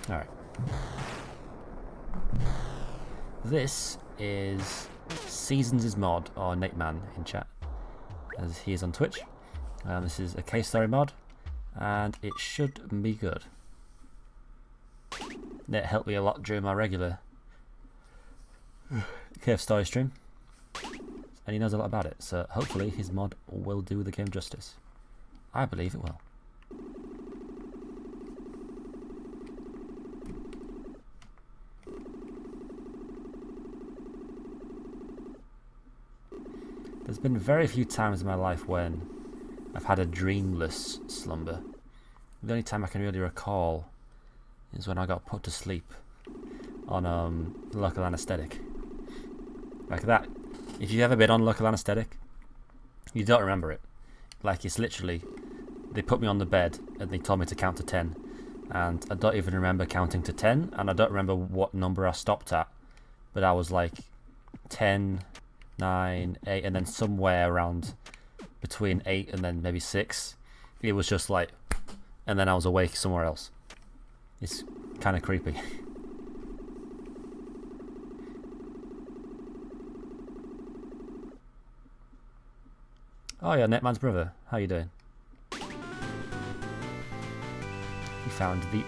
Alright. This is Seasons' mod, or Nate Man in chat, as he is on Twitch. This is a case story mod, and it should be good. Nate helped me a lot during my regular cave story stream, and he knows a lot about it, so hopefully his mod will do the game justice. I believe it will. There's been very few times in my life when I've had a dreamless slumber. The only time I can really recall is when I got put to sleep on local anaesthetic. Like that. If you've ever been on local anaesthetic, you don't remember it. Like, it's literally, they put me on the bed and they told me to count to 10, and I don't even remember counting to 10, and I don't remember what number I stopped at, but I was like 10, 9, 8, and then somewhere around between 8 and then maybe 6, it was just like, and then I was awake somewhere else. It's kind of creepy. Oh yeah, Netman's brother. How you doing? He found the...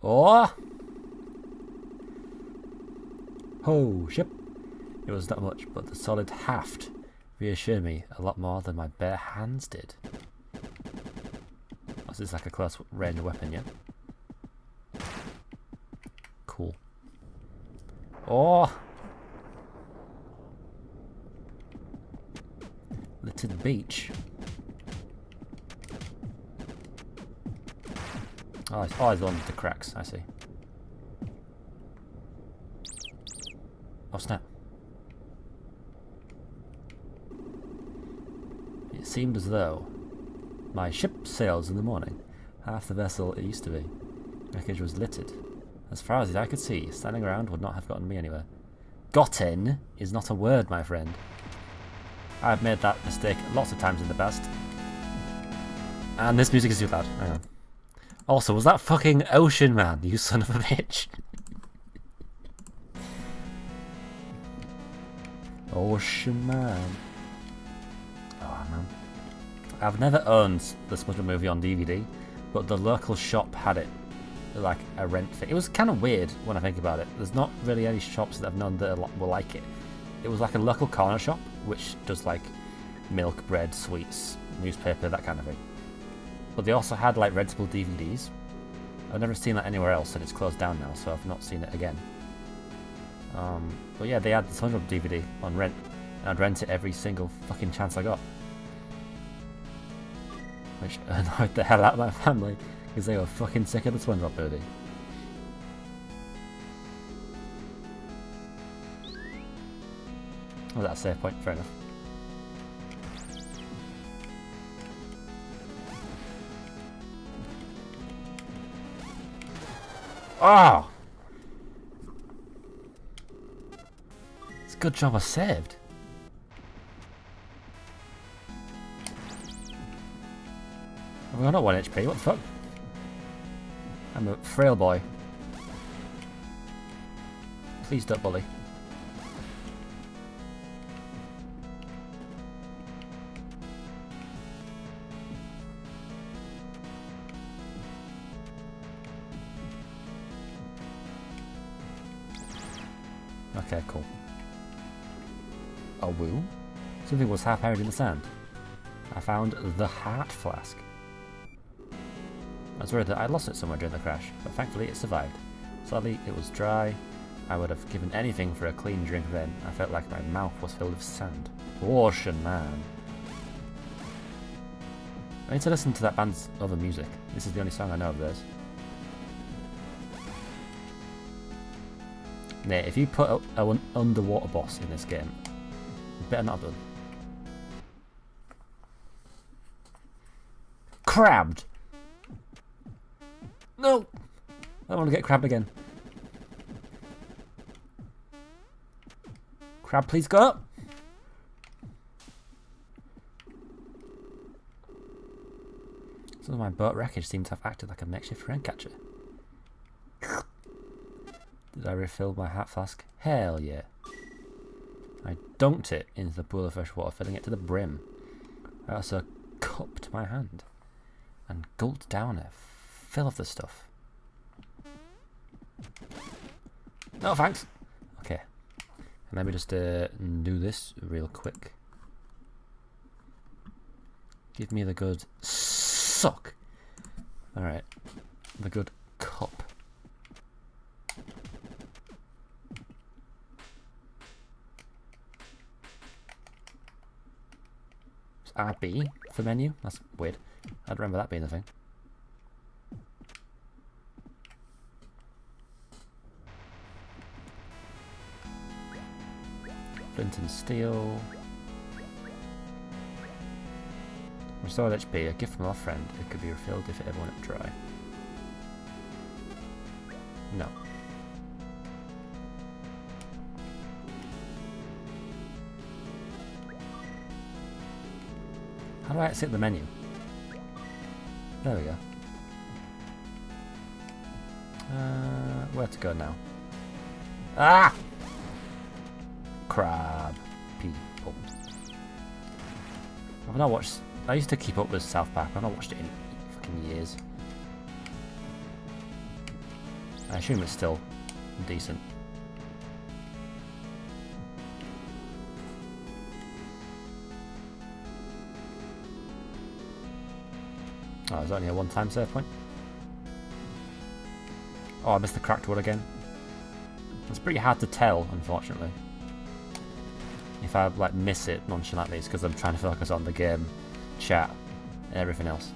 Oh! Ho, ship! It was not much, but the solid haft reassured me a lot more than my bare hands did. Oh, this is like a close range weapon, yeah? Cool. Oh! Littered beach. Oh, it's always the one with the cracks, I see. Oh snap. It seemed as though my ship sails in the morning. Half the vessel it used to be. Wreckage was littered. As far as I could see, standing around would not have gotten me anywhere. Gotten is not a word, my friend. I've made that mistake lots of times in the past. And this music is too loud. Hang on. Also, was that fucking Ocean Man, you son of a bitch? Ocean Man. Oh man. I've never owned the SpongeBob movie on DVD, but the local shop had it. Like a rent thing. It was kind of weird when I think about it. There's not really any shops that I've known that were like it. It was like a local corner shop, which does like milk, bread, sweets, newspaper, that kind of thing. But they also had like rentable DVDs. I've never seen that anywhere else, and it's closed down now, so I've not seen it again. But yeah, they had the SpongeBob DVD on rent, and I'd rent it every single fucking chance I got. Which annoyed the hell out of my family, because they were fucking sick of the SpongeBob movie. Oh, that's a save point, fair enough. Oh! It's a good job I saved. I've got 1 HP, what the fuck? I'm a frail boy. Please don't bully. Okay, cool. A woo? Something was half buried in the sand. I found the heart flask. I was worried that I'd lost it somewhere during the crash, but thankfully it survived. Sadly, it was dry. I would have given anything for a clean drink then. I felt like my mouth was filled with sand. Ocean Man. I need to listen to that band's other music. This is the only song I know of theirs. Nate, if you put an underwater boss in this game, you better not have done. Crabbed! No! I don't want to get crabbed again. Crab, please go up! Some of my boat wreckage seemed to have acted like a makeshift rain catcher. Did I refill my hat flask? Hell yeah. I dunked it into the pool of fresh water, filling it to the brim. I also cupped my hand and gulped down a fill of the stuff. No thanks. Okay. And let me just do this real quick. Give me the good suck. Alright. The good cup. It's RB for menu? That's weird. I'd remember that being the thing. Flint and steel. Restored HP, a gift from our friend. It could be refilled if it ever went dry. No. How do I exit the menu? There we go. Where to go now? Ah! Crab people. I've not watched. I used to keep up with South Park. I've not watched it in fucking years. I assume it's still decent. Oh, there's only a one-time save point. Oh, I missed the cracked wood again. It's pretty hard to tell, unfortunately. If I like miss it nonchalantly, it's because I'm trying to focus on the game, chat, and everything else,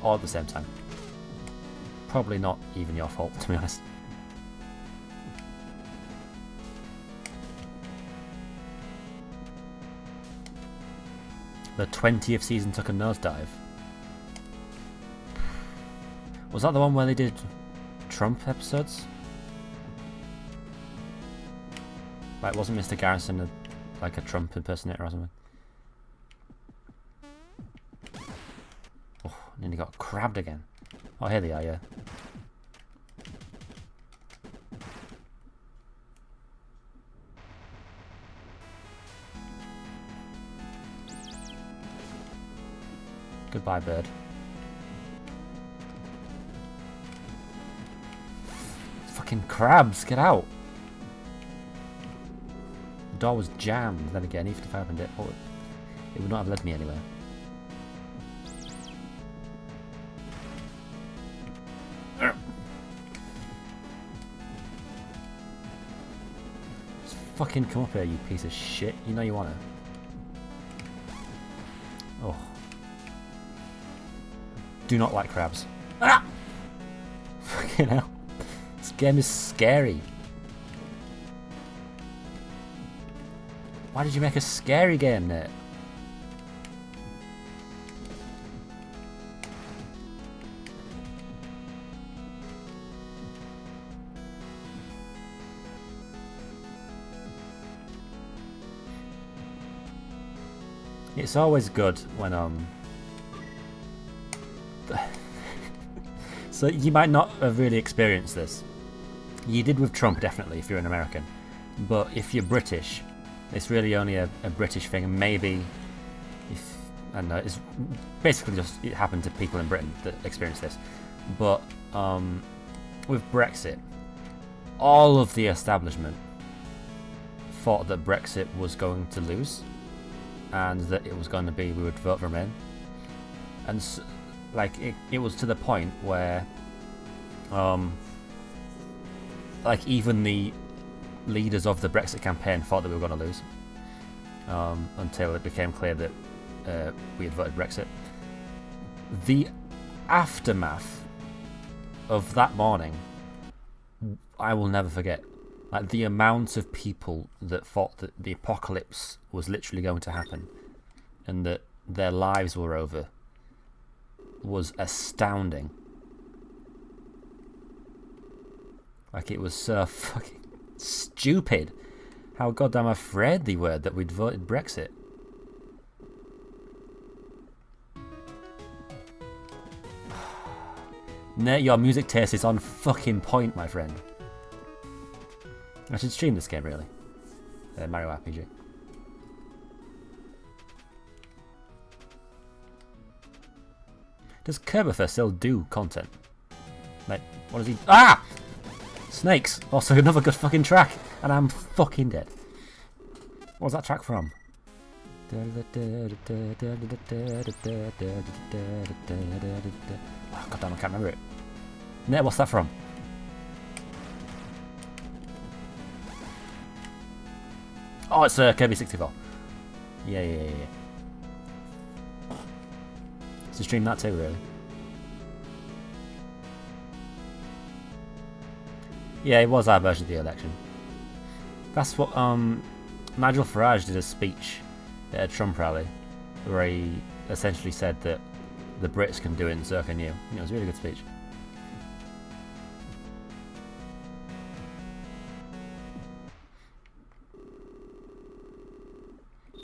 all at the same time. Probably not even your fault, to be honest. The 20th season took a nosedive. Was that the one where they did Trump episodes? Like, wasn't Mr. Garrison like a Trump impersonator or something? Oh, nearly got crabbed again. Oh, here they are, yeah. Goodbye, bird. Fucking crabs, get out! The door was jammed. Then again, even if I opened it, oh, it would not have led me anywhere. Just fucking come up here, you piece of shit. You know you wanna. Oh. Do not like crabs. Ah! Fucking hell. This game is scary. Why did you make a scary game, Nate? It's always good when so you might not have really experienced this. You did with Trump, definitely, if you're an American. But if you're British, it's really only a British thing. And maybe, if I don't know, it's basically just it happened to people in Britain that experienced this. But with Brexit, all of the establishment thought that Brexit was going to lose, and that it was going to be we would vote for Remain. And so, like it was to the point where like even the leaders of the Brexit campaign thought that we were going to lose, until it became clear that we had voted Brexit. The aftermath of that morning, I will never forget. Like the amount of people that thought that the apocalypse was literally going to happen and that their lives were over was astounding. Like it was so fucking stupid how goddamn afraid they were that we'd voted Brexit. Nate, your music taste is on fucking point, my friend. I should stream this game, really. Mario RPG. Does Kerberfer still do content? Like, what does he... Ah! Snakes! Also another good fucking track. And I'm fucking dead. What was that track from? Oh, goddamn, I can't remember it. No, what's that from? Oh, it's Kirby 64. Yeah. So stream that too, really. Yeah, it was our version of the election. That's what Nigel Farage did a speech at a Trump rally where he essentially said that the Brits can do it and so can you. It was a really good speech.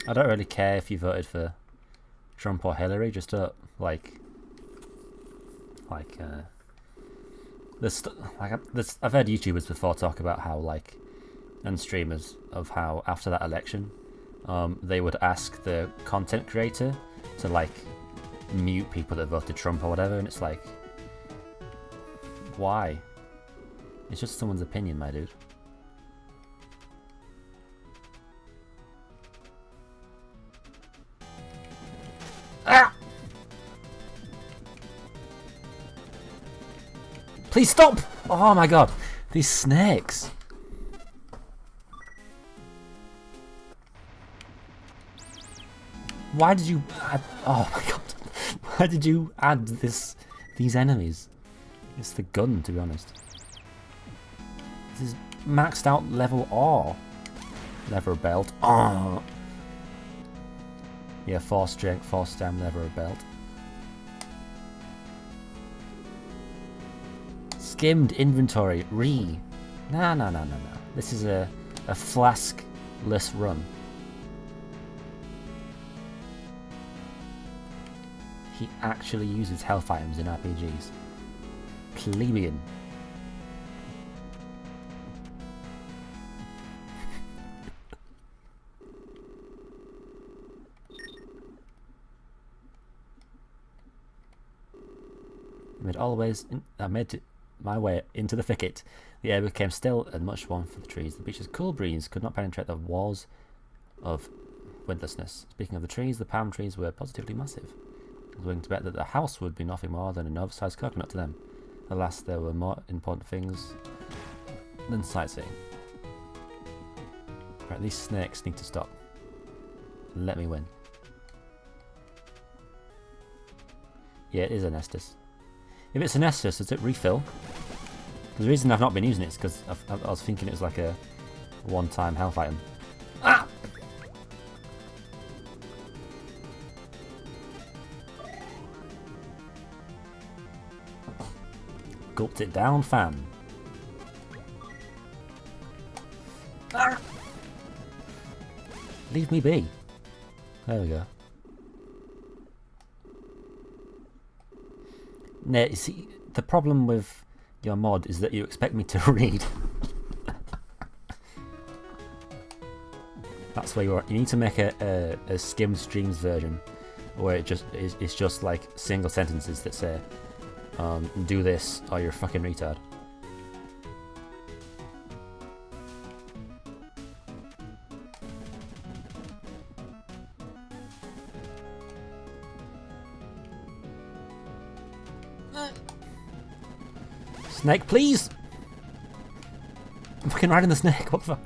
I don't really care if you voted for Trump or Hillary, just to I've heard YouTubers before talk about how and streamers of how after that election they would ask the content creator to mute people that voted Trump or whatever, and it's like, why? It's just someone's opinion, my dude. Ah! Please stop! Oh my god, these snakes. Why did you add... Oh my god. Why did you add these enemies? It's the gun, to be honest. This is maxed out level R. Lever belt. Oh. Yeah, 4 strength, 4 stam, lever belt. Skimmed inventory. No. This is a flask-less run. He actually uses health items in RPGs. Plebeian. I made it my way into the thicket. The air became still and much warm for the trees. The beach's cool breeze could not penetrate the walls of windlessness. Speaking of the trees, the palm trees were positively massive. I was willing to bet that the house would be nothing more than an oversized coconut to them. Alas, there were more important things than sightseeing. Right, these snakes need to stop. Let me win. Yeah, it is an Estus. If it's an Estus, does it refill? The reason I've not been using it is because I was thinking it was like a one-time health item. Ah! Gulped it down, fam. Ah! Leave me be. There we go. No, you see, the problem with your mod is that you expect me to read. That's where you are. You need to make a skimmed streams version where it's just like single sentences that say do this or you're a fucking retard. Snake, please! I'm fucking riding the snake, what the fuck?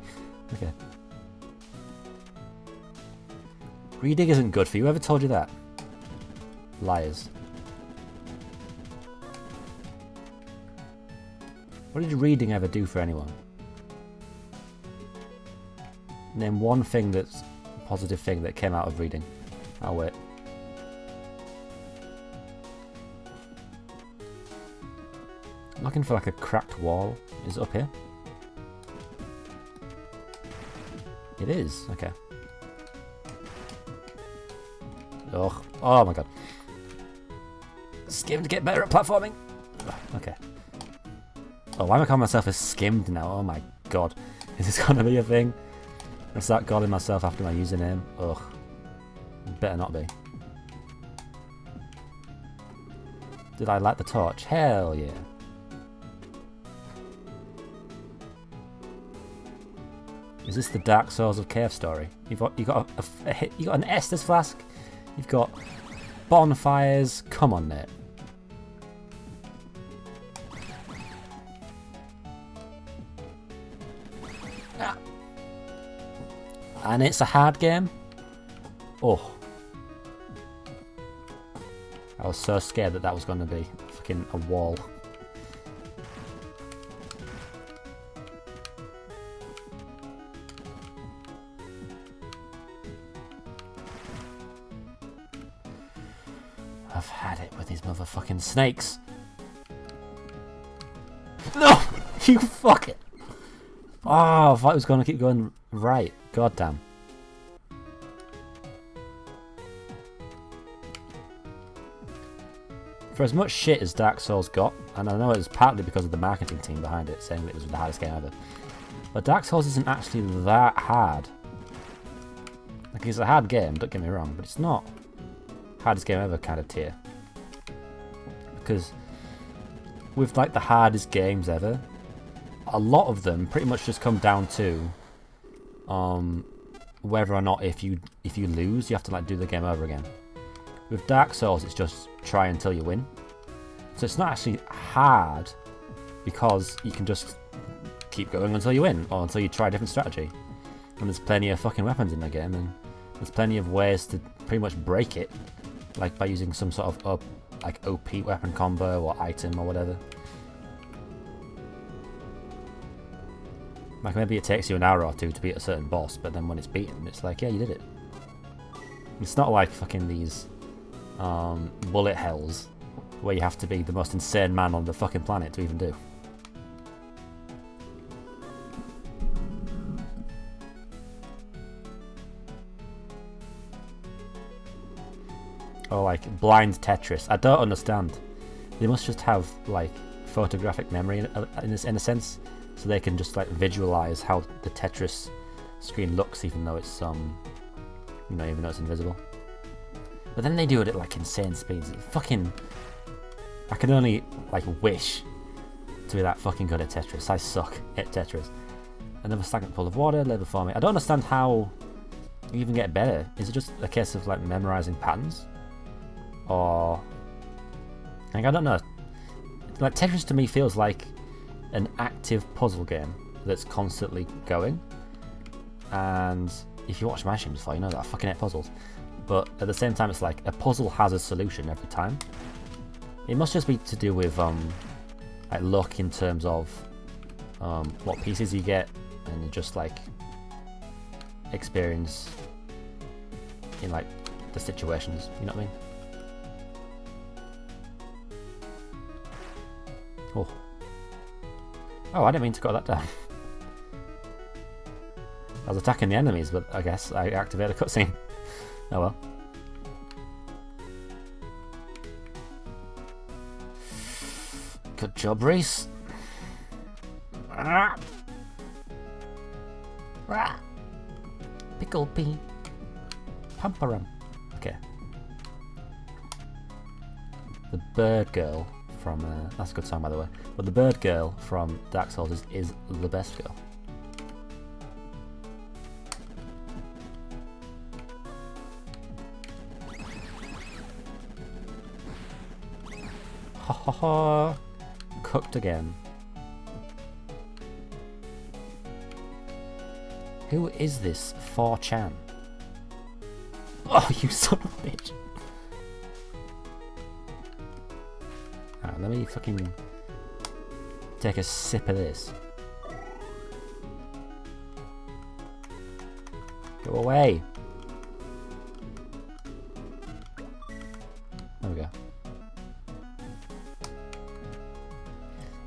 Okay. Reading isn't good for you, whoever told you that? Liars. What did reading ever do for anyone? Name one thing that's a positive thing that came out of reading. I'll wait. I'm looking for like a cracked wall. Is it up here? It is, okay. Ugh. Oh my god. Skimmed, get better at platforming. Ugh, okay. Oh, why am I calling myself a skimmed now? Oh my god. Is this gonna be a thing? I start calling myself after my username? Ugh. Better not be. Did I light the torch? Hell yeah. Is this the Dark Souls of Cave story? You got an Estus flask. You've got bonfires. Come on, Nate. Ah. And it's a hard game. Oh. I was so scared that was going to be fucking a wall. I've had it with these motherfucking snakes. No! You fuck it! Oh, I thought it was going to keep going right. God damn. For as much shit as Dark Souls got, and I know it was partly because of the marketing team behind it, saying it was the hardest game ever, but Dark Souls isn't actually that hard. Like, it's a hard game, don't get me wrong, but it's not hardest game ever kind of tier. Because with like the hardest games ever, a lot of them pretty much just come down to whether or not if you lose, you have to like do the game over again. With Dark Souls, it's just try until you win. So it's not actually hard because you can just keep going until you win or until you try a different strategy. And there's plenty of fucking weapons in the game, and there's plenty of ways to pretty much break it, like by using some sort of like OP weapon combo or item or whatever. Like maybe it takes you an hour or two to beat a certain boss, but then when it's beaten, it's like, yeah, you did it. It's not like fucking these bullet hells where you have to be the most insane man on the fucking planet to even do. Or like blind Tetris. I don't understand. They must just have like photographic memory in a sense, so they can just like visualize how the Tetris screen looks, even though it's even though it's invisible. But then they do it at like insane speeds. Fucking, I can only like wish to be that fucking good at Tetris. I suck at Tetris. Another stagnant pool of water lay before me. I don't understand how you even get better. Is it just a case of like memorizing patterns? Or like, I don't know. Like Tetris to me feels like an active puzzle game that's constantly going. And if you watch my streams before, you know that I fucking hate puzzles. But at the same time, it's like a puzzle has a solution every time. It must just be to do with like luck in terms of what pieces you get, and just like experience in like the situations. You know what I mean? Oh, I didn't mean to cut that down. I was attacking the enemies, but I guess I activated a cutscene. Oh well. Good job, Reese. Pickle pea. Pamparum. Okay. The bird girl from... that's a good song, by the way. But the bird girl from Dark Souls is the best girl. Ha ha ha! Cooked again. Who is this 4chan? Oh, you son of a bitch! Alright, let me fucking take a sip of this. Go away! There we go.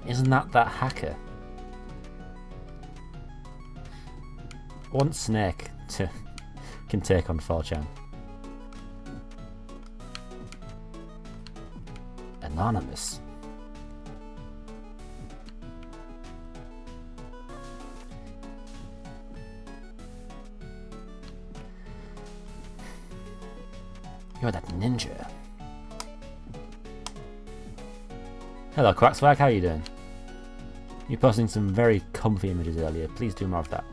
Isn't that hacker? One snake can take on 4chan. Anonymous. You're that ninja. Hello, Quackswag, how are you doing? You're posting some very comfy images earlier. Please do more of that.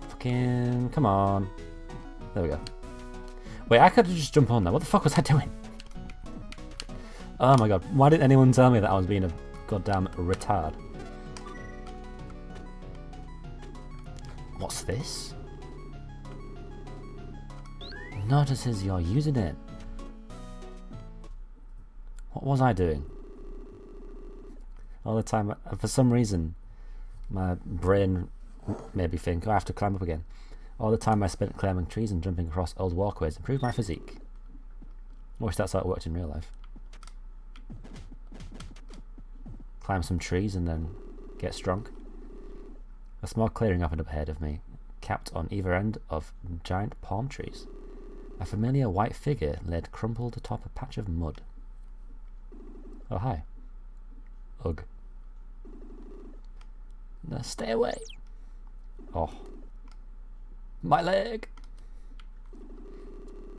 Fucking... come on. There we go. Wait, I could just jump on there. What the fuck was I doing? Oh my god. Why didn't anyone tell me that I was being a goddamn retard? What's this? Notices you're using it. What was I doing? All the time, for some reason, my brain made me think, oh, I have to climb up again. All the time I spent climbing trees and jumping across old walkways improved my physique. I wish that's how it worked in real life. Climb some trees and then get strong. A small clearing opened up ahead of me, capped on either end of giant palm trees. A familiar white figure laid crumpled atop a patch of mud. Oh, hi. Ugh. No, stay away. Oh. My leg!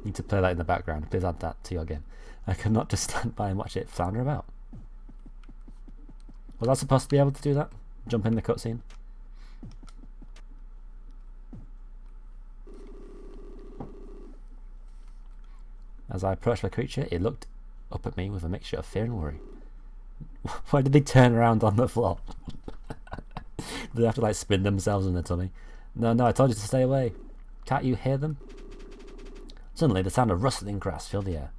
Need to play that in the background. Please add that to your game. I could not just stand by and watch it flounder about. Was I supposed to be able to do that? Jump in the cutscene? As I approached the creature, it looked up at me with a mixture of fear and worry. Why did they turn around on the floor? Do they have to like spin themselves in their tummy? No, I told you to stay away. Can't you hear them? Suddenly, the sound of rustling grass filled the air.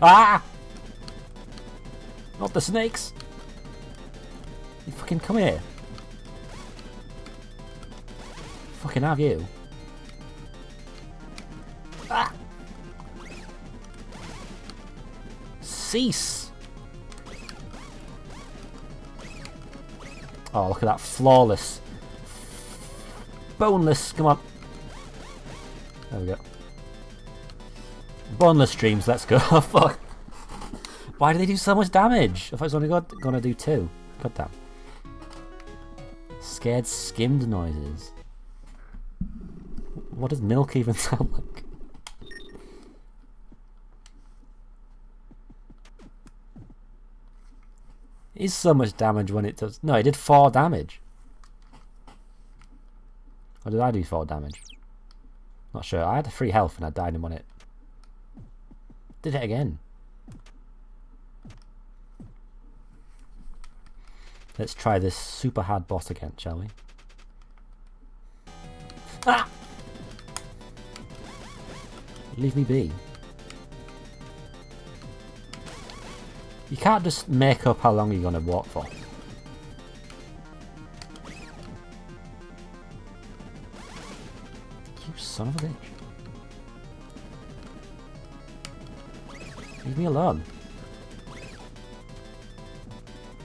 Ah! Not the snakes! You fucking come here. Fucking have you. Ah! Cease! Oh, look at that flawless, boneless. Come on, there we go. Boneless streams. Let's go. Oh, fuck! Why do they do so much damage? I thought it was only gonna do 2. God damn. Scared skimmed noises. What does milk even sound like? It is so much damage when it does. No, it did 4 damage. Or did I do 4 damage? Not sure. I had 3 health and I died in one hit. Did it again. Let's try this super hard boss again, shall we? Ah! Leave me be. You can't just make up how long you're going to walk for. You son of a bitch. Leave me alone.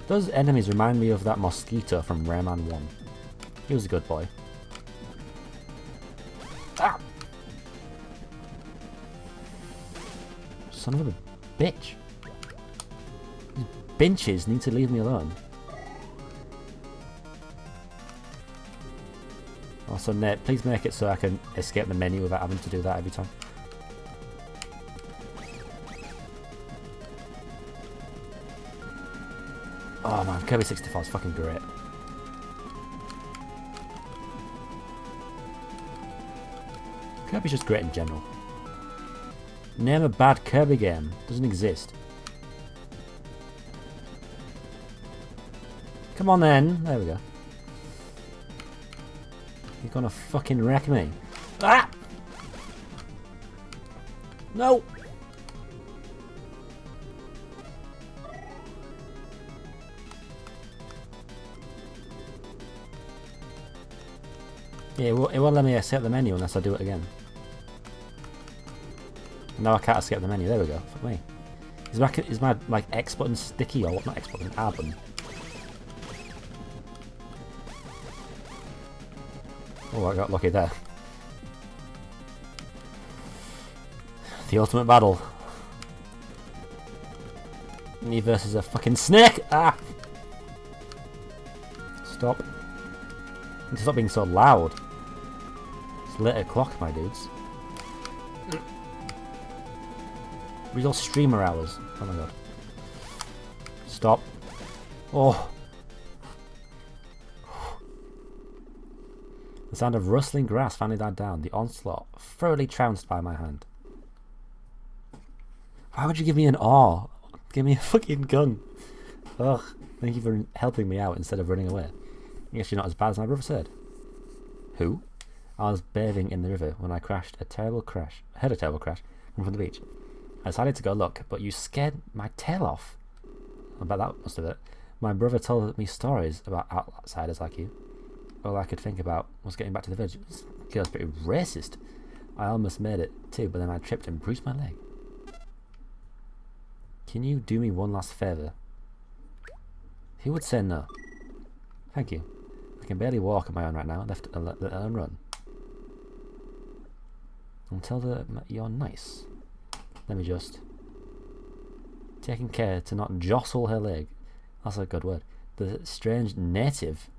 Those enemies remind me of that mosquito from Rayman 1. He was a good boy. Ah! Son of a bitch. These benches need to leave me alone. Also, Nate, please make it so I can escape the menu without having to do that every time. Oh man, Kirby 64 is fucking great. Kirby's just great in general. Name a bad Kirby game. Doesn't exist. Come on then. There we go. You're gonna fucking wreck me. Ah! No! Yeah, it won't let me escape the menu unless I do it again. No, I can't escape the menu. There we go. Fuck me. Is my like X button sticky or what? Not X button, R button. Oh, I got lucky there. The ultimate battle. Me versus a fucking snake! Ah! Stop. Stop being so loud. It's late o'clock, my dudes. Real streamer hours. Oh my god. Stop. Oh. The sound of rustling grass finally died down. The onslaught thoroughly trounced by my hand. Why would you give me an awe? Give me a fucking gun. Ugh. Thank you for helping me out instead of running away. I guess you're not as bad as my brother said. Who? I was bathing in the river when I heard a terrible crash from the beach. I decided to go look, but you scared my tail off. I bet that must have it. My brother told me stories about outsiders like you. All I could think about was getting back to the village. This girl's pretty racist. I almost made it too, but then I tripped and bruised my leg. Can you do me one last favour? Who would say no? Thank you. I can barely walk on my own right now, let alone run. And tell her you're nice. Let me just... Taking care to not jostle her leg. That's a good word. The strange native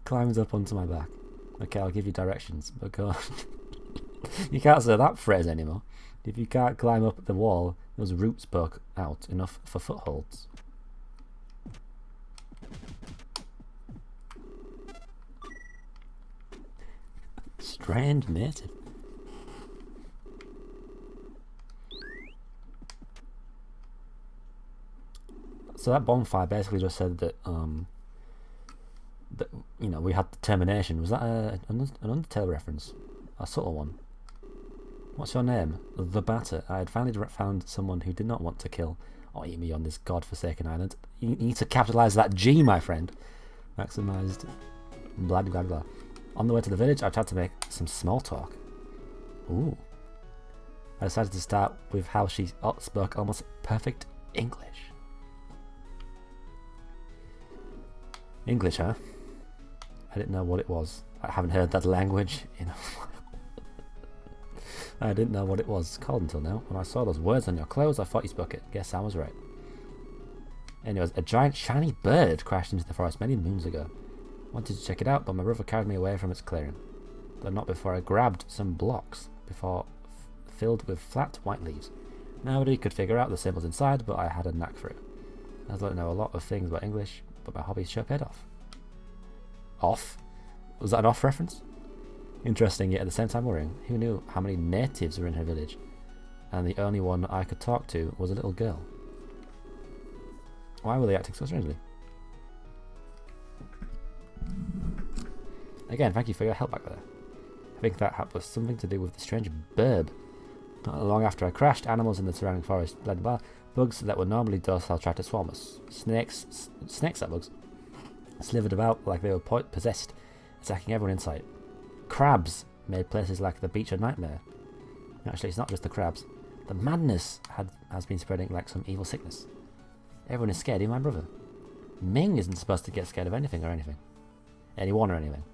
climbs up onto my back. Okay, I'll give you directions, but go on. You can't say that phrase anymore. If you can't climb up the wall, those roots poke out enough for footholds. Strange native. So that bonfire basically just said that, that you know, we had determination. Was that an Undertale reference? A subtle one. What's your name? The Batter. I had finally found someone who did not want to kill or eat me on this god-forsaken island. You need to capitalise that G, my friend. Maximised. Blah blah blah. On the way to the village, I tried to make some small talk. Ooh. I decided to start with how she spoke almost perfect English. English, huh? I didn't know what it was. I haven't heard that language in a while. I didn't know what it was called until now. When I saw those words on your clothes, I thought you spoke it. Guess I was right. Anyways, a giant shiny bird crashed into the forest many moons ago. Wanted to check it out, but my brother carried me away from its clearing. But not before I grabbed some blocks, filled with flat white leaves. Nobody could figure out the symbols inside, but I had a knack for it. I don't know a lot of things about English, but my hobbies sure paid off. Off? Was that an off reference? Interesting, yet at the same time worrying. Who knew how many natives were in her village? And the only one I could talk to was a little girl. Why were they acting so strangely? Again, thank you for your help back there. I think that was something to do with the strange burb. Not long after I crashed, animals in the surrounding forest, blah blah blah, bugs that were normally docile tried to swarm us. Snakes are bugs, slithered about like they were possessed, attacking everyone in sight. Crabs made places like the beach a nightmare. Actually, it's not just the crabs. The madness has been spreading like some evil sickness. Everyone is scared, even my brother. Ming isn't supposed to get scared of anything or anything. Anyone or anything.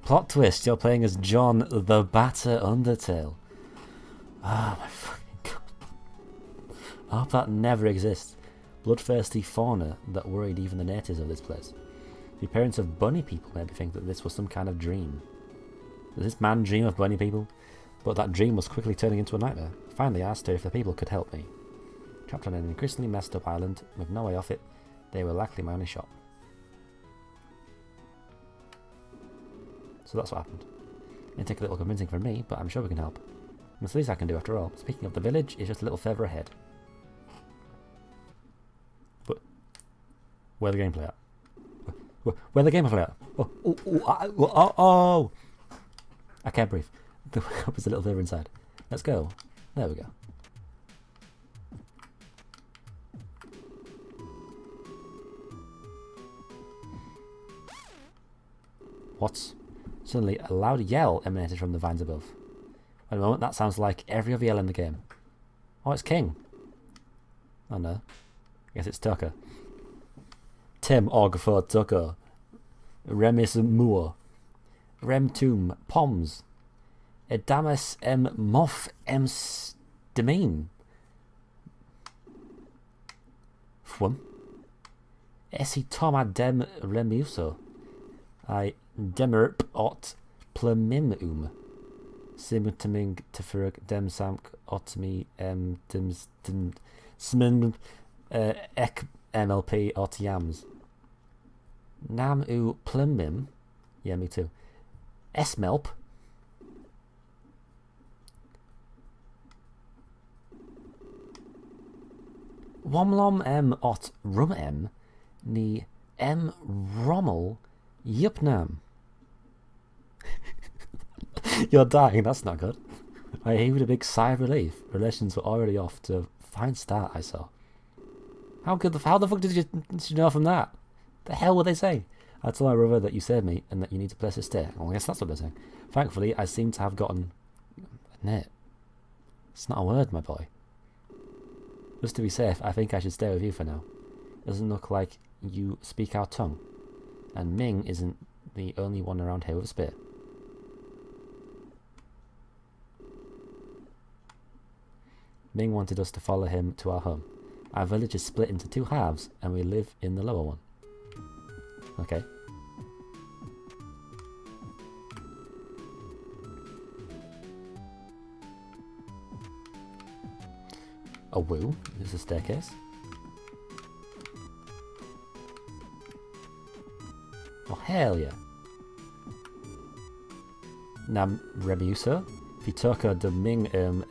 Plot twist, you're playing as John the Batter Undertale. Ah, my fucking god. I hope that never exists. Bloodthirsty fauna that worried even the natives of this place. The appearance of bunny people made me think that this was some kind of dream. Does this man dream of bunny people? But that dream was quickly turning into a nightmare. Finally I asked her if the people could help me. Trapped on an increasingly messed up island, with no way off it, they were likely my only shot. So that's what happened. It'll take a little convincing from me, but I'm sure we can help. And it's the least I can do after all. Speaking of the village, it's just a little further ahead. But where the gameplay at? Where the gameplay at? Oh! I can't breathe. The up is a little further inside. Let's go. There we go. What? Suddenly, a loud yell emanated from the vines above. Wait a moment, that sounds like every other yell in the game. Oh, it's King. Oh no. I guess it's Tucker. Tim Ogfor Tucker. Remis Moor. Remtum Poms. Edamus mof stemine. Fwum. Esi toma dem remuso. I demerp ot plumim Simutaming tefurug dem samk otmi dims dim smin ek MLP ot yams. Nam u plumim. Yeah, me too. Esmelp. Womlom ot rum ni rommel yupnam. You're dying, that's not good. I heaved a big sigh of relief. Relations were already off to a fine start, I saw. How the fuck did you know from that? The hell were they saying? I told my brother that you saved me and that you need a place to stay. Well, I guess that's what they're saying. Thankfully, I seem to have gotten a net. It's not a word, my boy. Just to be safe, I think I should stay with you for now. It doesn't look like you speak our tongue. And Ming isn't the only one around here with a spear. Ming wanted us to follow him to our home. Our village is split into two halves, and we live in the lower one. Okay. A woo. There's a staircase. Oh, hell yeah. Nam Remusa. Vitoka de Ming Evm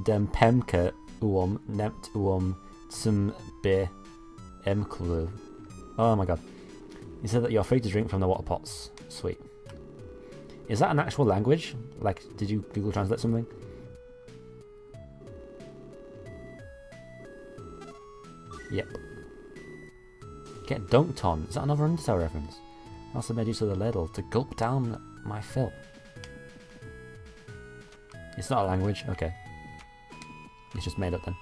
dem Pemke nemt zum be emklu. Oh my god. He said that you're free to drink from the water pots. Sweet. Is that an actual language? Like, did you Google Translate something? Yep. Get dunked on. Is that another Undertale reference? I also made use of the ladle to gulp down my fill. It's not a language, okay. It's just made up then.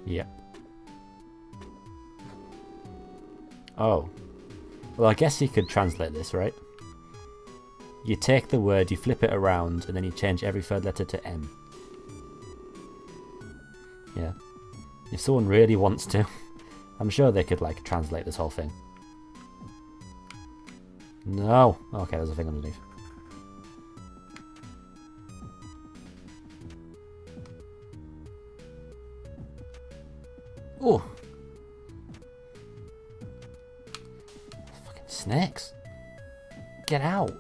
Yep. Oh. Well, I guess you could translate this, right? You take the word, you flip it around, and then you change every third letter to M. Yeah. If someone really wants to, I'm sure they could, like, translate this whole thing. No! Okay, there's a thing underneath. Oh! Fucking snakes! Get out!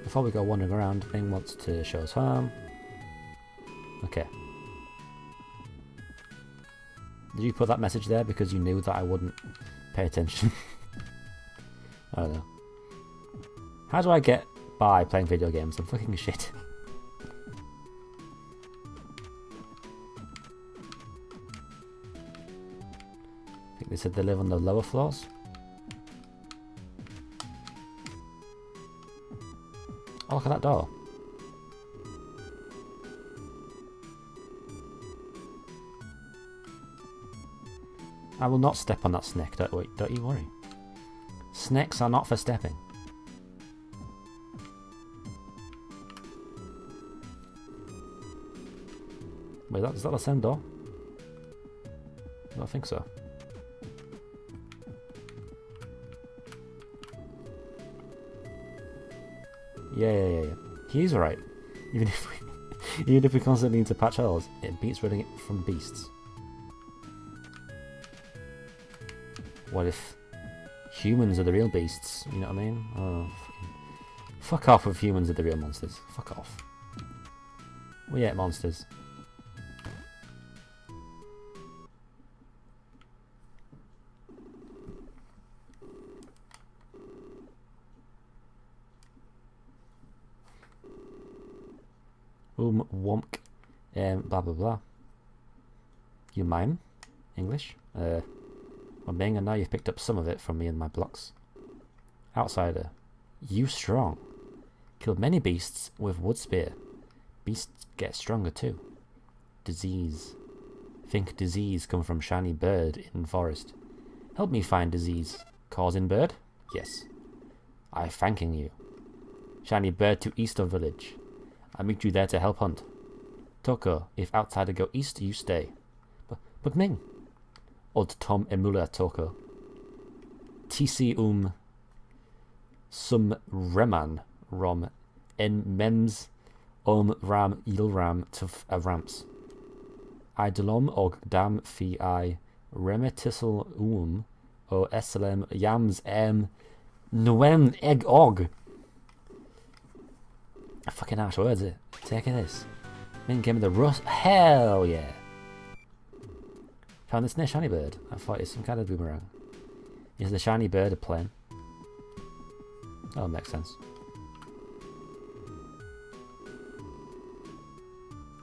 Before we go wandering around, Ming wants to show us home. Okay. Did you put that message there because you knew that I wouldn't pay attention? I don't know. How do I get by playing video games? I'm fucking shit. I think they said they live on the lower floors. Oh, look at that door. I will not step on that snake, don't you worry. Snakes are not for stepping. Wait, is that the same door? I don't think so. Yeah. He's right. Even if we constantly need to patch holes, it beats running it from beasts. What if humans are the real beasts? You know what I mean? Oh, fuck off if humans are the real monsters. Fuck off. We ain't monsters. Womp, blah blah blah. You mime? English? Well, Ming, and now you've picked up some of it from me and my blocks. Outsider. You strong. Killed many beasts with wood spear. Beasts get stronger too. Disease. Think disease come from shiny bird in forest. Help me find disease. Causing bird? Yes. I thanking you. Shiny bird to east of village. I meet you there to help hunt. Toko, if outsider go east, you stay. But Ming. Odd Tom emula Toko. TC sum reman rom en mems ram ilram tuf ramps. Idolom og dam fi I remetisel o eslem yams noem egg og. Fucking harsh words, it. Take this. Ming gave me the rust. Hell yeah. Found this near shiny bird. I thought it's some kind of boomerang. Is the shiny bird a plane? Oh, makes sense.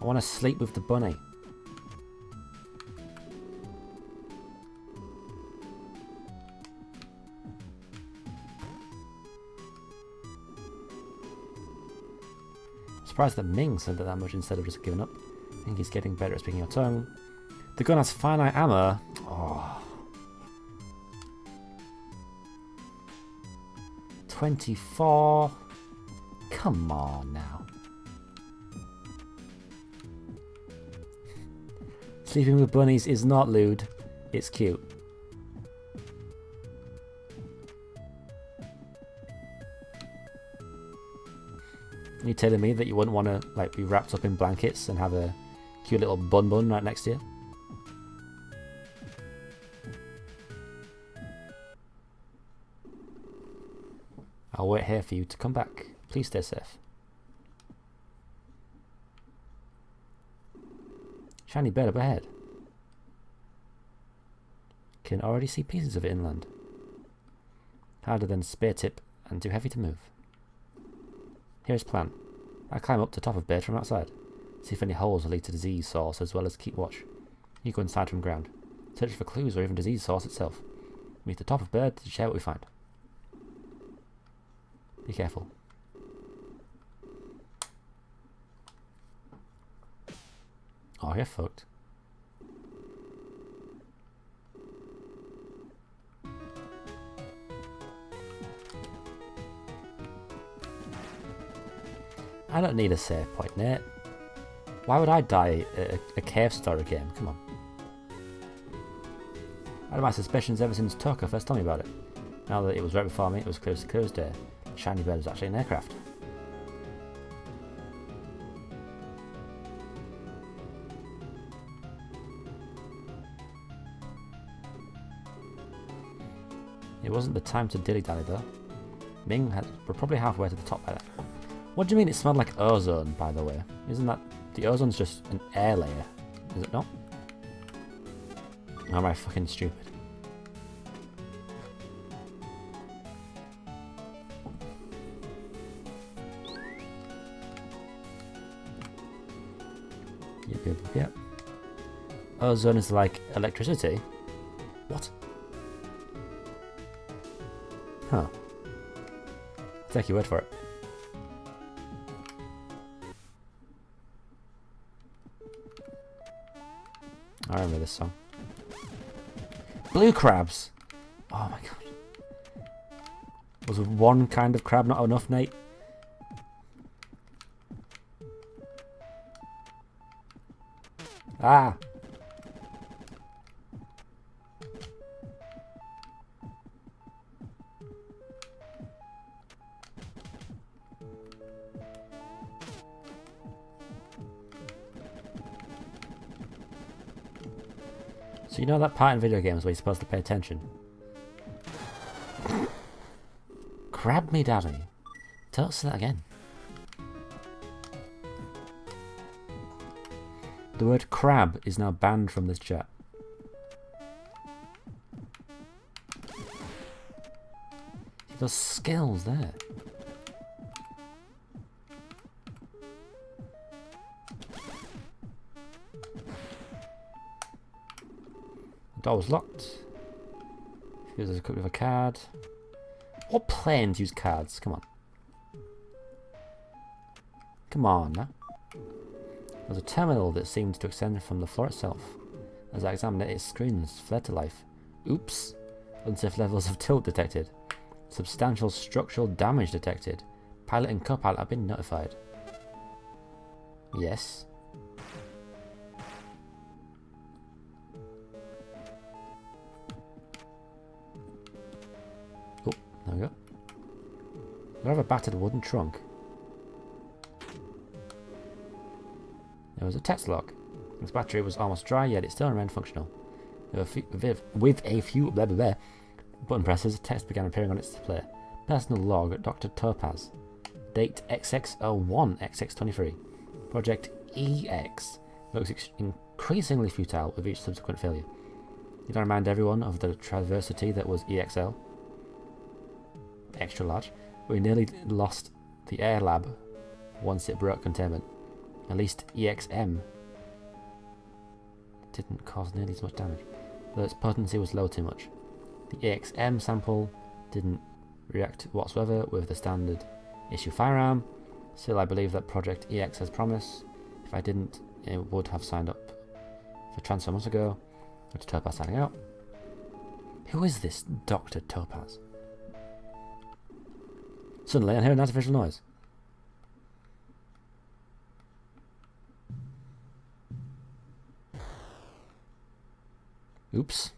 I want to sleep with the bunny. Surprised that Ming said that much instead of just giving up. I think he's getting better at speaking your tongue. The gun has finite ammo. Oh. 24. Come on now. Sleeping with bunnies is not lewd. It's cute. Are you telling me that you wouldn't want to like be wrapped up in blankets and have a cute little bun right next to you? I'll wait here for you to come back. Please stay safe. Shiny bird up ahead. Can already see pieces of it inland. Harder than spear tip and too heavy to move. Here's plan. I climb up to top of bird from outside. See if any holes will lead to disease source as well as keep watch. You go inside from ground. Search for clues or even disease source itself. Meet the top of bird to share what we find. Be careful. Oh, you're fucked. I don't need a save point, Nate. Why would I die at a cave story game? Come on. I had my suspicions ever since Tucker first told me about it. Now that it was right before me, it was clear as day. Shiny bird was actually an aircraft. It wasn't the time to dilly-dally though. We're probably halfway to the top by then. What do you mean it smelled like ozone, by the way? Isn't that... the ozone's just an air layer, is it not? Or am I fucking stupid? Yep. Ozone is like electricity? What? Huh. I'll take your word for it. I remember this song. Blue crabs! Oh my god. Was one kind of crab not enough, Nate? Ah! So you know that part in video games where you're supposed to pay attention? Grab me, daddy. Don't say that again. The word crab is now banned from this chat. Those skills there. Door was locked. Here's a copy of a card. What planes use cards? Come on. Come on. There was a terminal that seemed to extend from the floor itself. As I examined it, its screens fled to life. Oops. Unsafe levels of tilt detected. Substantial structural damage detected. Pilot and co-pilot have been notified. Yes. Oh, there we go. We have a battered wooden trunk. There was a text log. Its battery was almost dry, yet it still remained functional. With a few button presses, text began appearing on its display. Personal log, Dr. Topaz. Date XX01XX23. Project EX looks increasingly futile with each subsequent failure. Did I remind everyone of the traversity that was EXL? Extra large. We nearly lost the air lab once it broke containment. At least EXM didn't cause nearly as much damage, though its potency was low too much. The EXM sample didn't react whatsoever with the standard issue firearm. Still, I believe that Project EX has promise. If I didn't, it would have signed up for transfer months ago. Dr. Topaz signing out. Who is this Dr. Topaz? Suddenly, I hear an artificial noise. Oops.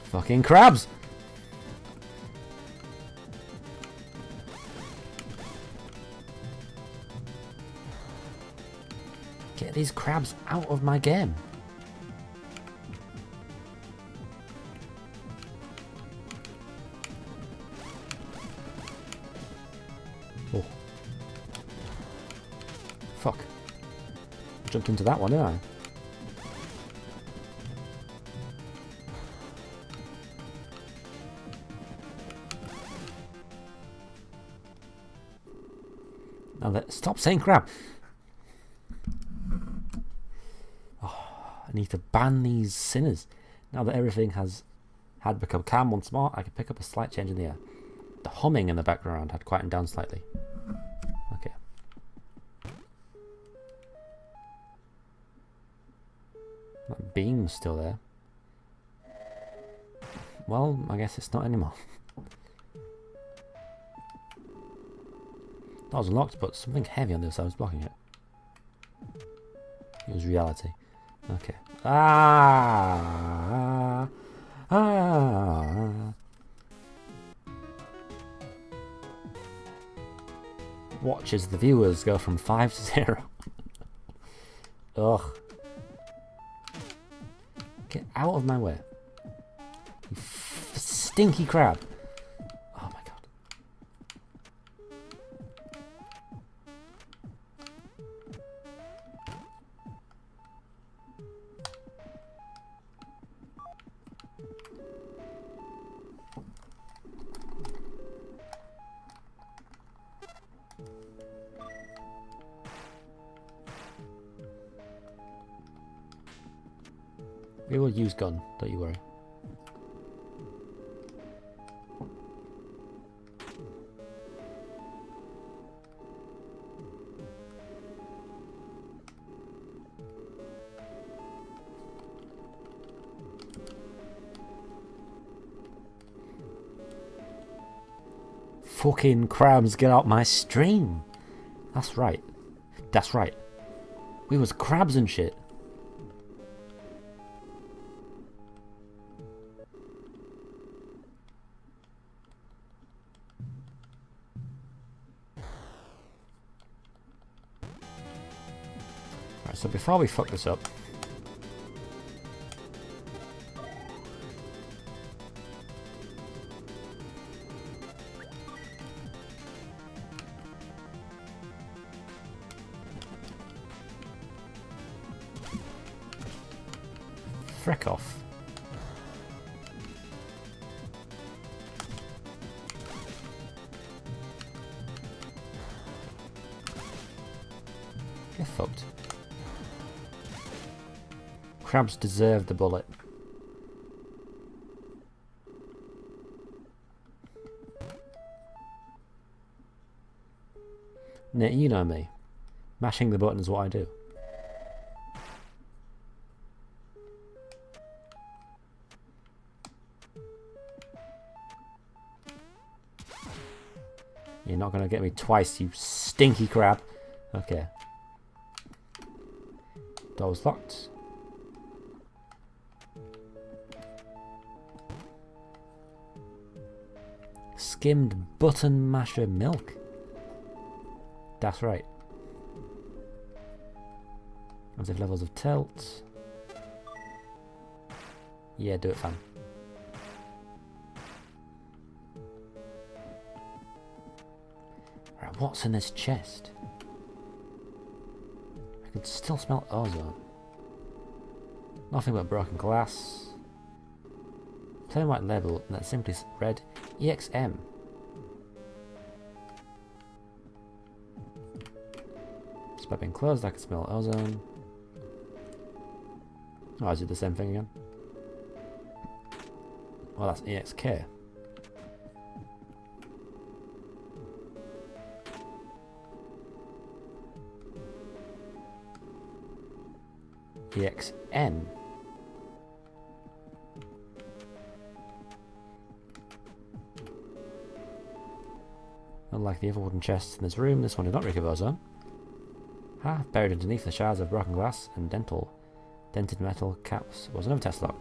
Fucking crabs! Get these crabs out of my game. Oh. Fuck. Jumped into that one, didn't I? Now stop saying crap. Oh, I need to ban these sinners. Now that everything had become calm once more, I could pick up a slight change in the air. The humming in the background had quietened down slightly. Okay. That beam's still there. Well, I guess it's not anymore. That was unlocked, but something heavy on the other side was blocking it. It was reality. Okay. Ah! Watch as the viewers go from 5 to 0. Ugh. Get out of my way. You stinky crab. Oh my god. We will use gun, don't you worry. Fucking crabs, get out my stream! That's right. That's right. We was crabs and shit. Right, so before we fuck this up, frick off. Get fucked. crabs deserve the bullet. Nate, you know me. Mashing the button is what I do. You're not going to get me twice, you stinky crab. Okay. Door's locked. Skimmed button masher milk. That's right. Active levels of tilt. Yeah, do it, fam. Right, what's in this chest? I can still smell ozone. Nothing but broken glass. Plain white label that simply read EXM. Despite being closed, I can smell ozone. Oh, is it the same thing again? Well, that's EXK. EXN. Unlike the other wooden chests in this room, this one did not reek of ozone. Half buried underneath the shards of broken glass and dented metal caps was another test log.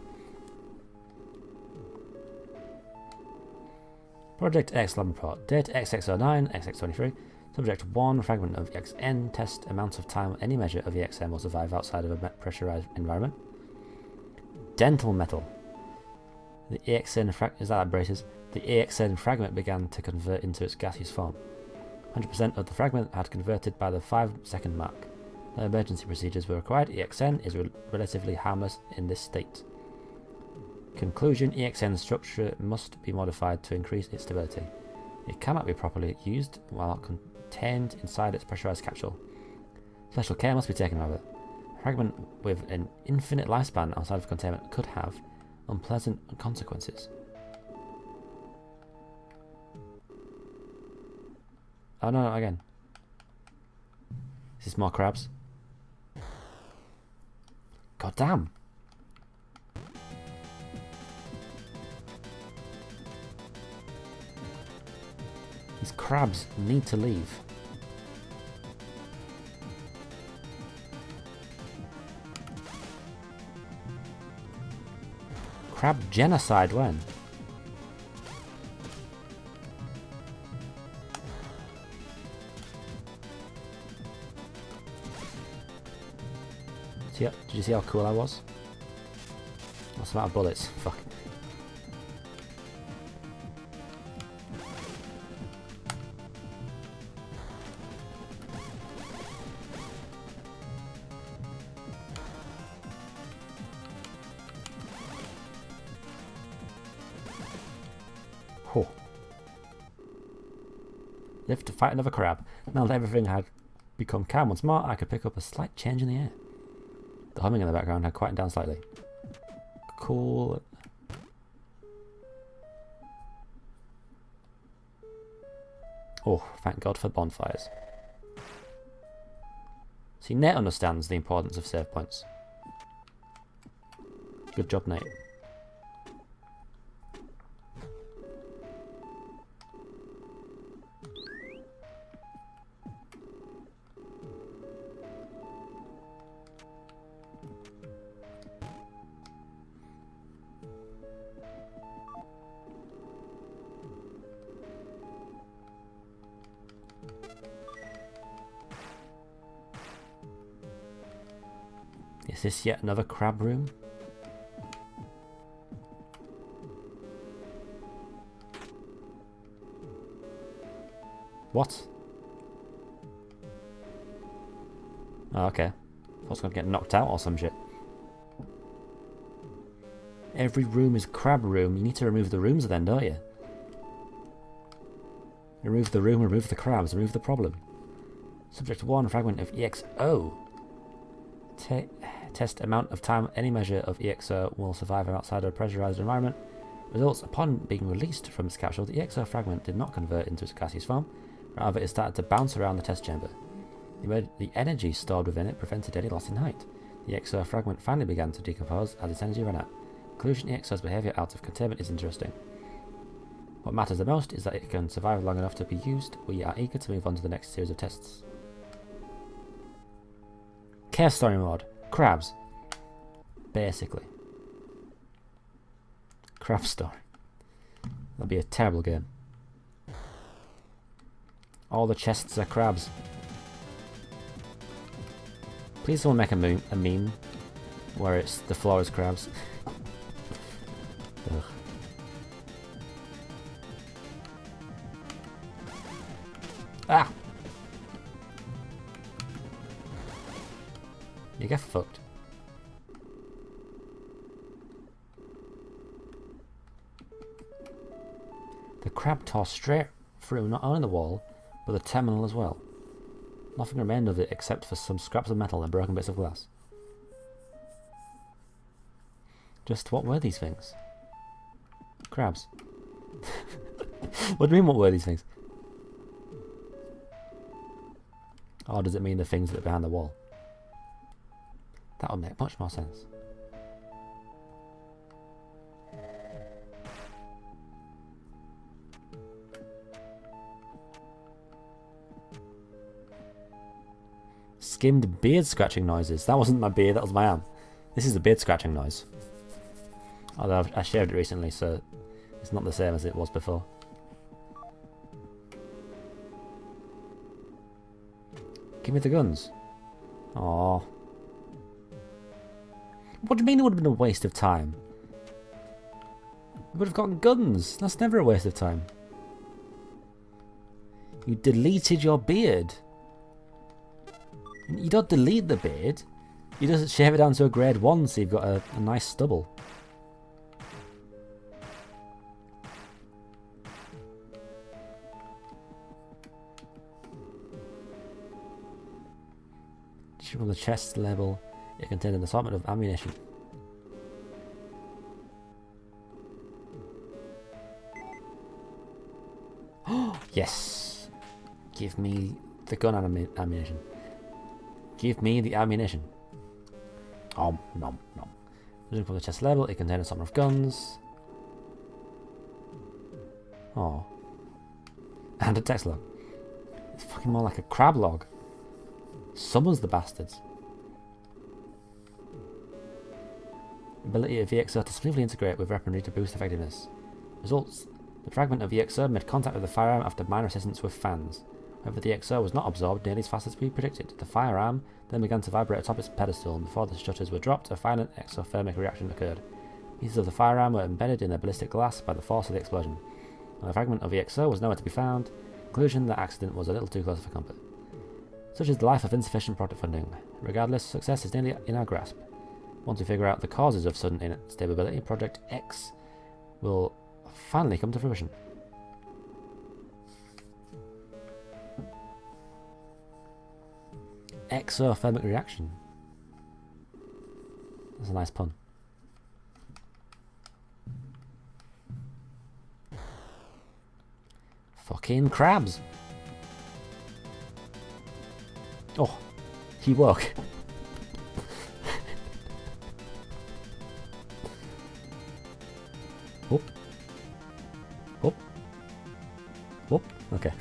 Project X lab report. Date XX09, XX23. Subject 1 fragment of EXN. Test amount of time any measure of EXN will survive outside of a pressurized environment. Dental metal. The EXN is that braces? The EXN fragment began to convert into its gaseous form. 100% of the fragment had converted by the 5-second mark. No emergency procedures were required. EXN is relatively harmless in this state. Conclusion: EXN structure must be modified to increase its stability. It cannot be properly used while contained inside its pressurized capsule. Special care must be taken of it. A fragment with an infinite lifespan outside of containment could have unpleasant consequences. Oh no, again. Is this more crabs? God damn. These crabs need to leave. Crab genocide when? Did you see how cool I was? What's the amount of bullets? Fuck. Oh. Live to fight another crab. Now that everything had become calm once more, I could pick up a slight change in the air. The humming in the background had quieted down slightly. Cool. Oh, thank God for bonfires. See, Nate understands the importance of save points. Good job, Nate. Is this yet another crab room? What? Oh, okay. I was going to get knocked out or some shit. Every room is crab room. You need to remove the rooms then, don't you? Remove the room, remove the crabs, remove the problem. Subject 1, fragment of EXO. test amount of time any measure of EXO will survive outside a pressurized environment. Results: upon being released from its capsule, the EXO fragment did not convert into its gaseous form, rather it started to bounce around the test chamber. The energy stored within it prevented any loss in height. The EXO fragment finally began to decompose as its energy ran out. Conclusion: EXO's behaviour out of containment is interesting. What matters the most is that it can survive long enough to be used. We are eager to move on to the next series of tests. Cave story mode. Crabs. Basically. Crab story. That'll be a terrible game. All the chests are crabs. Please someone make a meme where it's the floor is crabs. Ugh. Ah! You get fucked. The crab tore straight through not only the wall, but the terminal as well. Nothing remained of it except for some scraps of metal and broken bits of glass. Just what were these things? Crabs. What do you mean, what were these things? Or does it mean the things that are behind the wall? That would make much more sense. Skimmed beard scratching noises. That wasn't my beard, that was my arm. This is the beard scratching noise. Although I shaved it recently, so it's not the same as it was before. Give me the guns. Aww. What do you mean it would have been a waste of time? We would have gotten guns. That's never a waste of time. You deleted your beard. You don't delete the beard. You just shave it down to a grade 1 so you've got a nice stubble. From the chest level, it contained an assortment of ammunition. Yes! Give me the gun ammunition. Give me the ammunition. Nom nom. Looking from the chest level, it contained a assortment of guns. Oh. And a text log. It's fucking more like a crab log. Summons the bastards. Ability of EXO to smoothly integrate with weaponry to boost effectiveness. Results: the fragment of EXO made contact with the firearm after minor assistance with fans. However, the EXO was not absorbed nearly as fast as we predicted. The firearm then began to vibrate atop its pedestal, and before the shutters were dropped, a violent exothermic reaction occurred. Pieces of the firearm were embedded in the ballistic glass by the force of the explosion. When the fragment of EXO was nowhere to be found, conclusion: the accident was a little too close for comfort. Such is the life of insufficient project funding. Regardless, success is nearly in our grasp. Once we figure out the causes of sudden instability, Project X will finally come to fruition. Exothermic reaction. That's a nice pun. Fucking crabs. Oh, he woke. Whoop. Whoop. Whoop. Okay.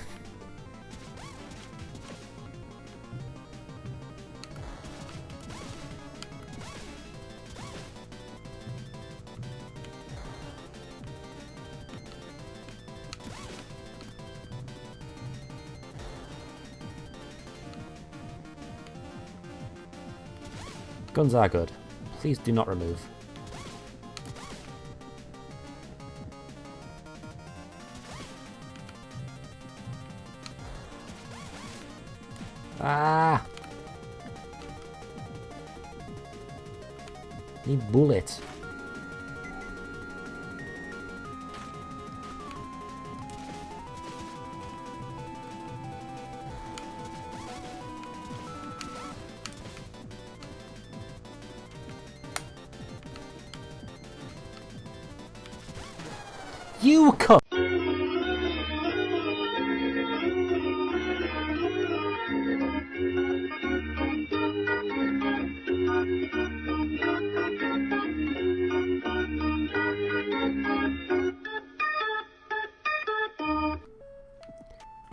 Guns are good. Please do not remove. Ah! Need bullets. You cunt!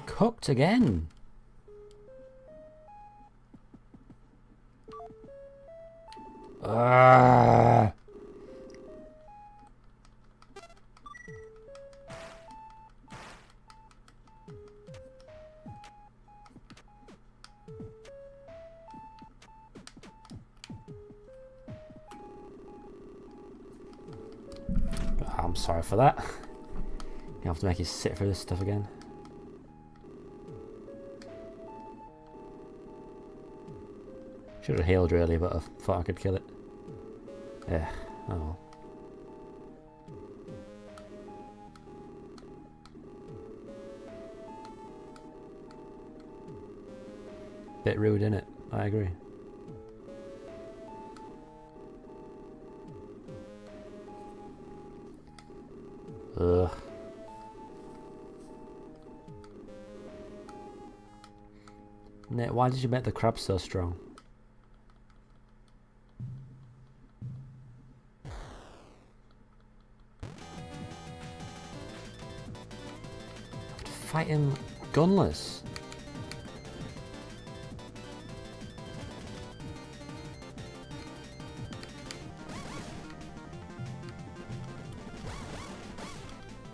Cooked again. I'm sorry for that. You have to make you sit through this stuff again. Should have healed really, but I thought I could kill it. Yeah, oh well. Bit rude, innit? I agree. Ugh. Nate, why did you make the crab so strong? Fight him gunless.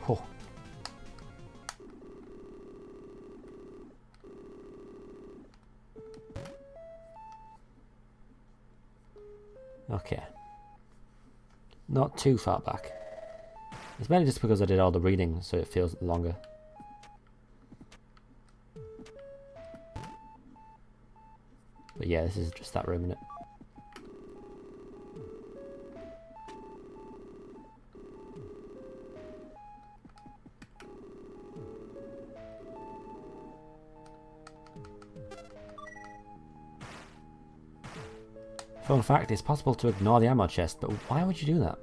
Oh. Okay. Not too far back. It's mainly just because I did all the reading, so it feels longer. But yeah, this is just that room, innit? Fun fact, it's possible to ignore the ammo chest, but why would you do that?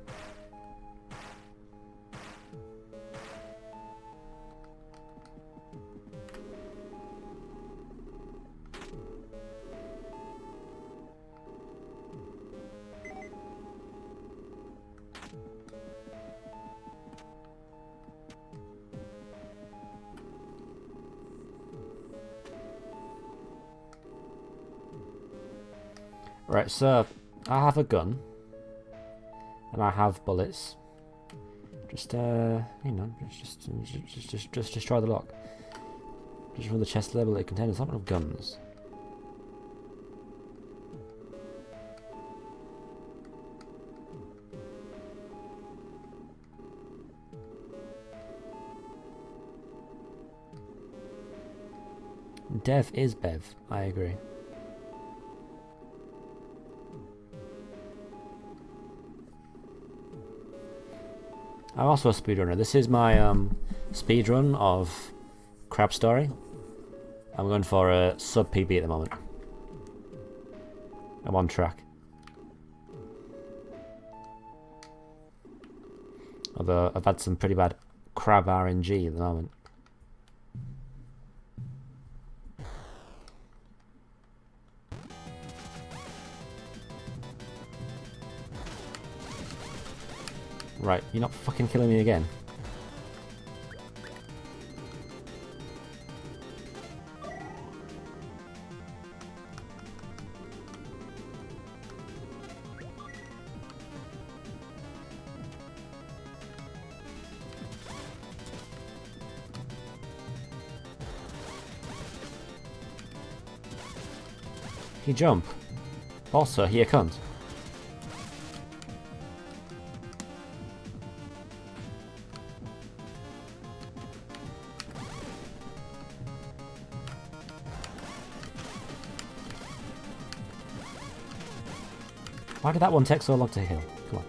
Right, so I have a gun, and I have bullets. Just you know, just destroy the lock. Just run the chest level it contains a lot of guns. Dev is Bev, I agree. I'm also a speedrunner. This is my speedrun of Crab Story. I'm going for a sub PB at the moment. I'm on track. Although I've had some pretty bad crab RNG at the moment. Right, you're not fucking killing me again. He jump. Also, he a cunt. Why did that one take so long to heal? Come on.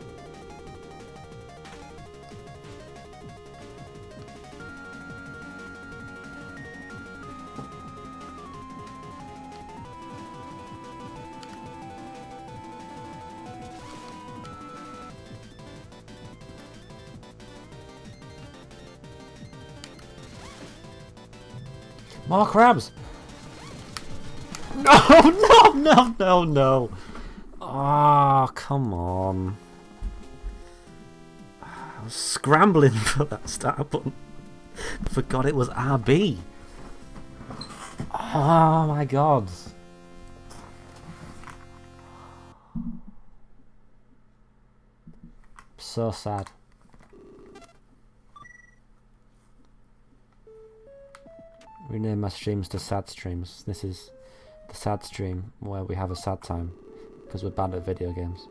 More crabs! No, no, no, no, no! Ah, oh, come on. I was scrambling for that start button. Forgot it was RB. Oh my god. So sad. Rename my streams to sad streams. This is the sad stream where we have a sad time because we're bad at video games.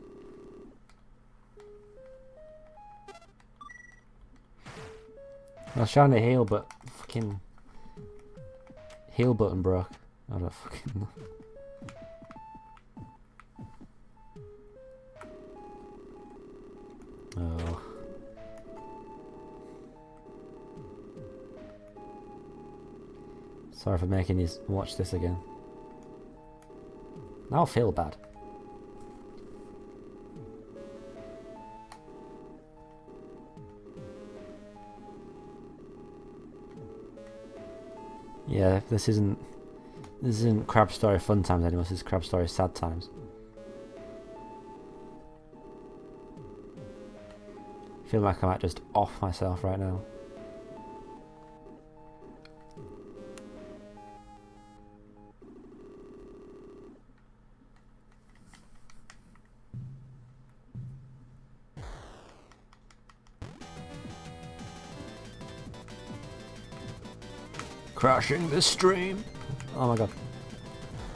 I was trying to heal, but fucking heal button broke. I don't fucking know. Oh. Sorry for making you watch this again. Now I feel bad. Yeah, this isn't Crab Story fun times anymore, this is Crab Story sad times. I feel like I might just off myself right now. Crashing the stream. Oh my god.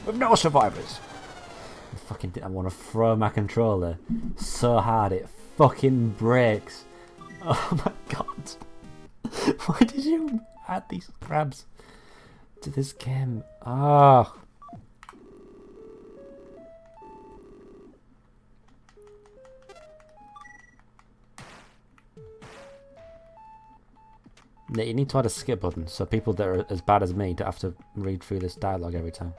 With no survivors. I want to throw my controller so hard it fucking breaks. Oh my god. Why did you add these crabs to this game? Ah. Yeah, you need to add a skip button so people that are as bad as me don't have to read through this dialogue every time.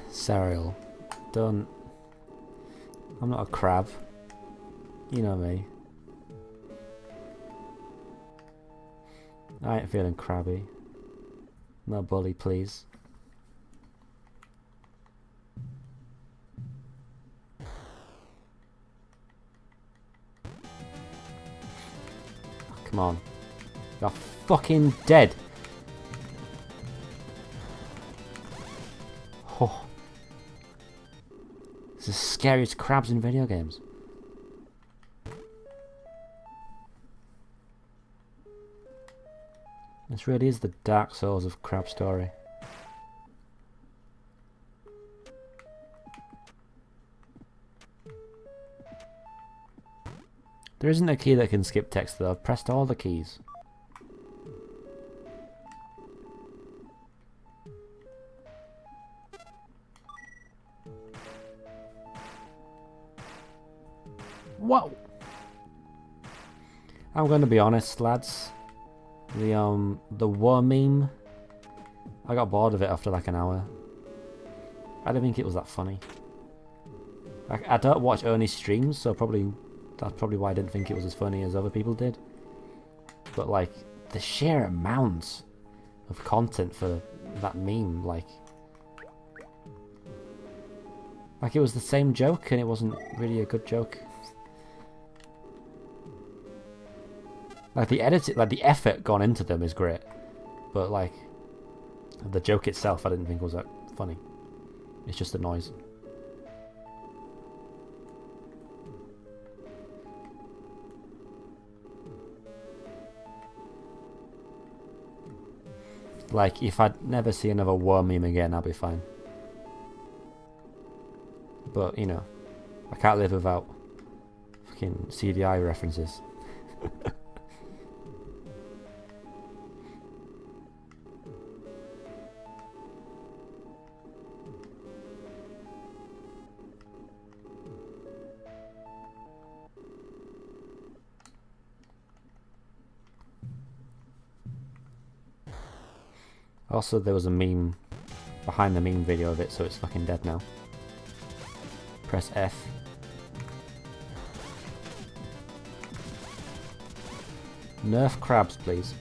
Serial. Don't. I'm not a crab. You know me. I ain't feeling crabby. No bully, please. Come on. You're fucking dead. Oh. It's the scariest crabs in video games. This really is the Dark Souls of Crab Story. There isn't a key that can skip text though. I've pressed all the keys. Whoa! I'm going to be honest, lads. The war meme, I got bored of it after like an hour. I don't think it was that funny. Like, I don't watch Ernie's streams, so that's probably why I didn't think it was as funny as other people did. But like, the sheer amount of content for that meme, like it was the same joke and it wasn't really a good joke. Like the edit, like the effort gone into them is great, but like the joke itself, I didn't think was that funny. It's just the noise. Like if I'd never see another war meme again, I'll be fine. But you know, I can't live without fucking CDI references. Also, there was a meme behind the meme video of it, so it's fucking dead now. Press F. Nerf crabs, please.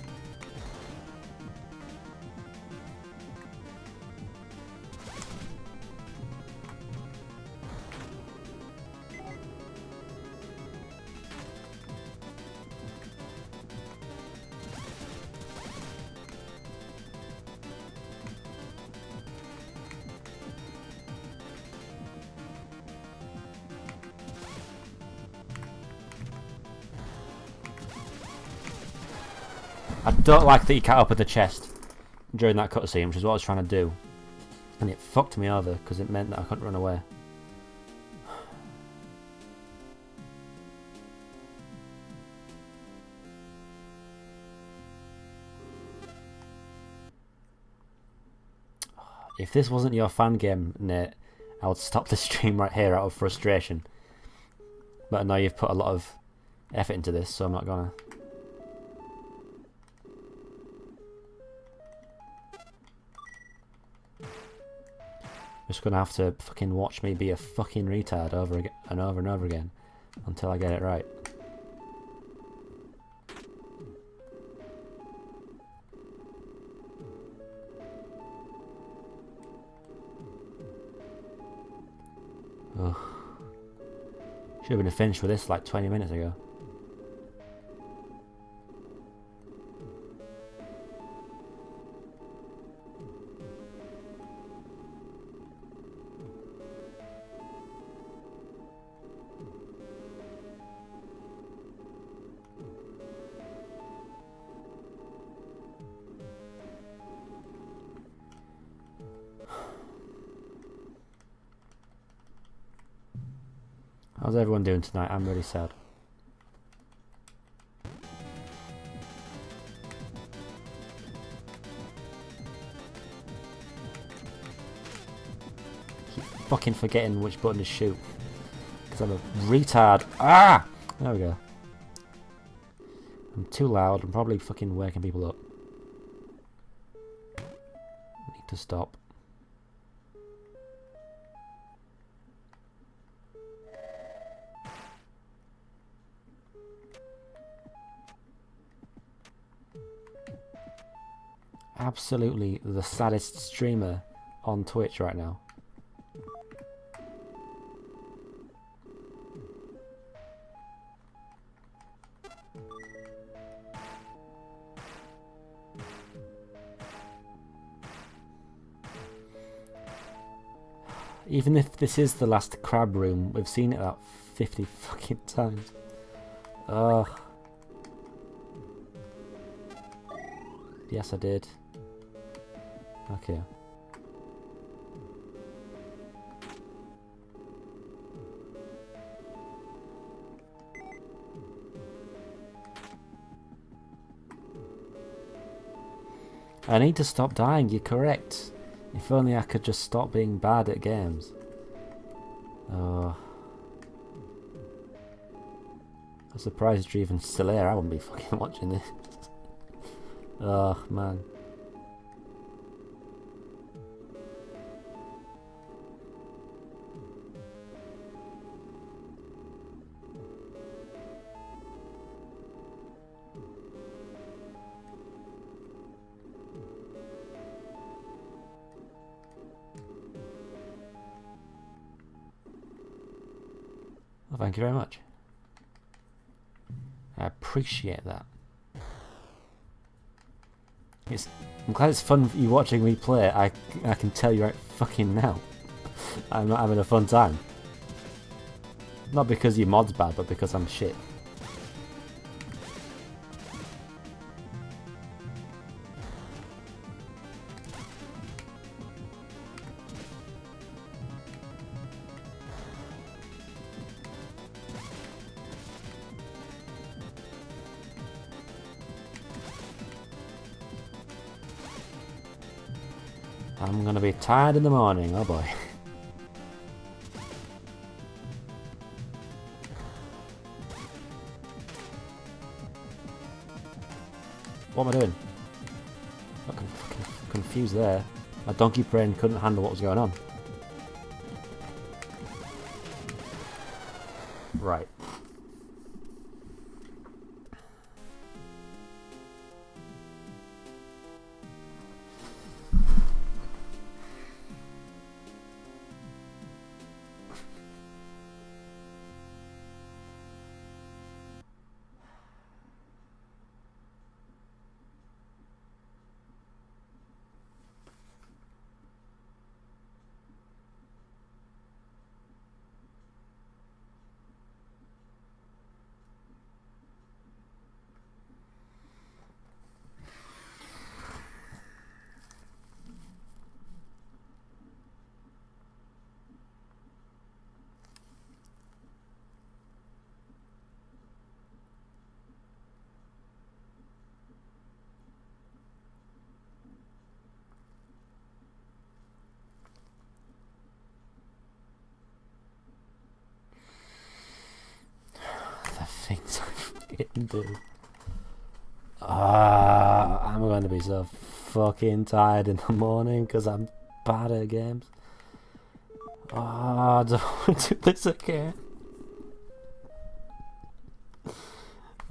I don't like that you can't open the chest during that cutscene, which is what I was trying to do. And it fucked me over, because it meant that I couldn't run away. If this wasn't your fan game, Nate, I would stop the stream right here out of frustration. But I know you've put a lot of effort into this, so I'm not gonna. Just gonna have to fucking watch me be a fucking retard over and over again until I get it right. Ugh. Should have been finished with this like 20 minutes ago. How's everyone doing tonight? I'm really sad. Keep fucking forgetting which button to shoot. Because I'm a retard. Ah! There we go. I'm too loud. I'm probably fucking waking people up. Need to stop. Absolutely the saddest streamer on Twitch right now. Even if this is the last crab room, we've seen it about 50 fucking times. Ugh. Yes, I did. Okay. I need to stop dying, you're correct. If only I could just stop being bad at games. Oh. I'm surprised you're even still here. I wouldn't be fucking watching this. Oh, man. Well, thank you very much. I appreciate that. I'm glad it's fun for you watching me play. I can tell you right fucking now. I'm not having a fun time. Not because your mod's bad, but because I'm shit. I'm gonna be tired in the morning, oh boy. What am I doing? Fucking confused there. My donkey brain couldn't handle what was going on. Right. Things I fucking do. I'm going to be so fucking tired in the morning because I'm bad at games. I don't want to do this again.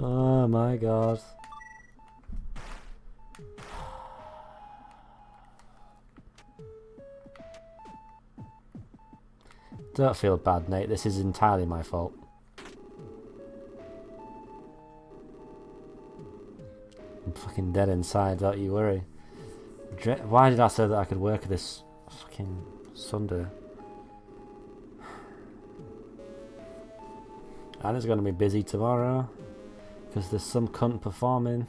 Oh my god. Don't feel bad, Nate. This is entirely my fault. I'm fucking dead inside, don't you worry. Why did I say that I could work this fucking Sunday? And it's going to be busy tomorrow because there's some cunt performing.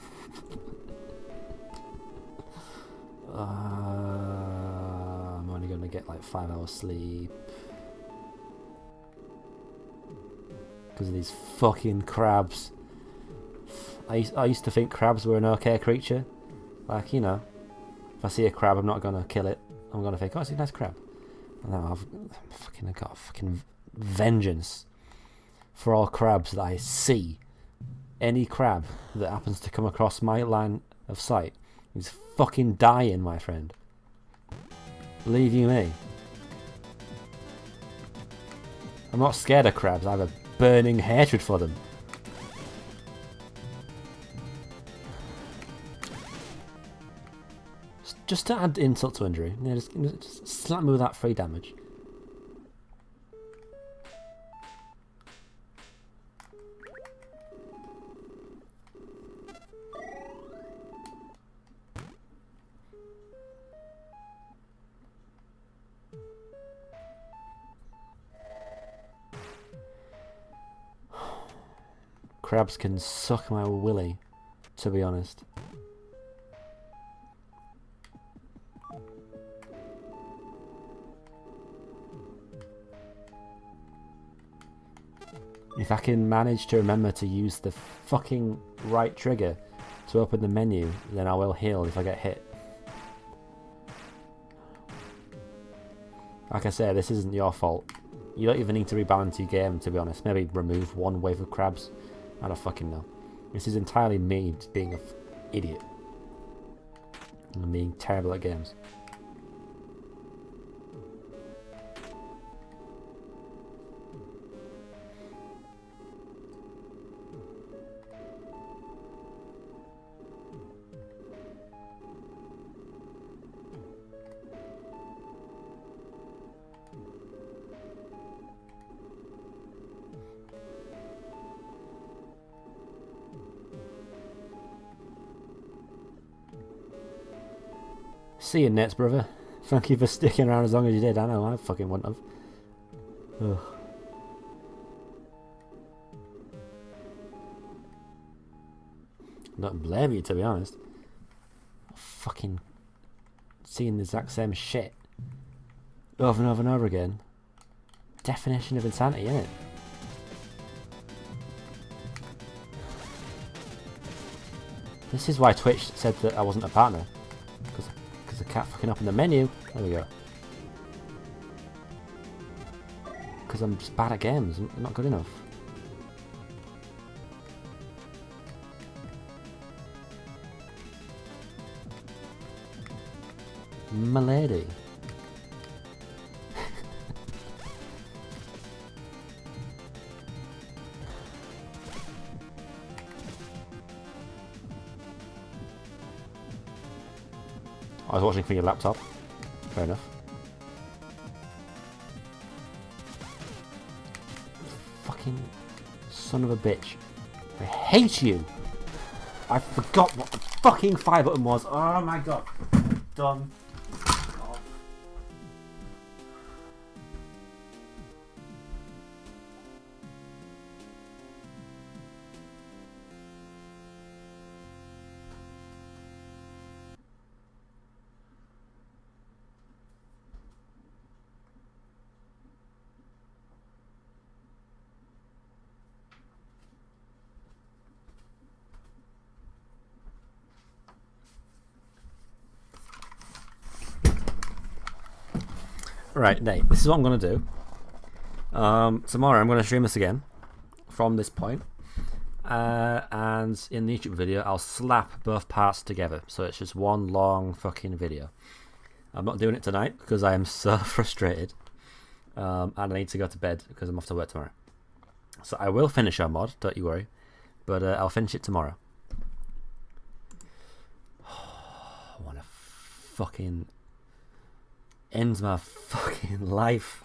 I'm only going to get like 5 hours sleep because of these fucking crabs. I used to think crabs were an okay creature. Like, you know, if I see a crab, I'm not going to kill it. I'm going to think, oh, it's a nice crab. And now I've got a fucking vengeance for all crabs that I see. Any crab that happens to come across my line of sight is fucking dying, my friend. Believe you me. I'm not scared of crabs. I have a burning hatred for them. Just to add insult to injury, yeah, just slap me with that free damage. Crabs can suck my willy, to be honest. If I can manage to remember to use the fucking right trigger to open the menu, then I will heal if I get hit. Like I say, this isn't your fault. You don't even need to rebalance your game, to be honest. Maybe remove one wave of crabs. I don't fucking know. This is entirely me just being an idiot. And being terrible at games. See you, Nets, brother. Thank you for sticking around as long as you did. I know, I fucking wouldn't have. Ugh. I don't blame you, to be honest. Fucking seeing the exact same shit over and over and over again. Definition of insanity, isn't it? This is why Twitch said that I wasn't a partner. Because the cat fucking up in the menu. There we go. Because I'm just bad at games. I'm not good enough. Milady. I was watching for your laptop. Fair enough. Fucking son of a bitch. I hate you! I forgot what the fucking fire button was. Oh my god. Done. Right, Nate, this is what I'm going to do. Tomorrow I'm going to stream this again from this point. And in the YouTube video, I'll slap both parts together. So it's just one long fucking video. I'm not doing it tonight because I am so frustrated. And I need to go to bed because I'm off to work tomorrow. So I will finish our mod, don't you worry. But I'll finish it tomorrow. I want to fucking... ends my fucking life.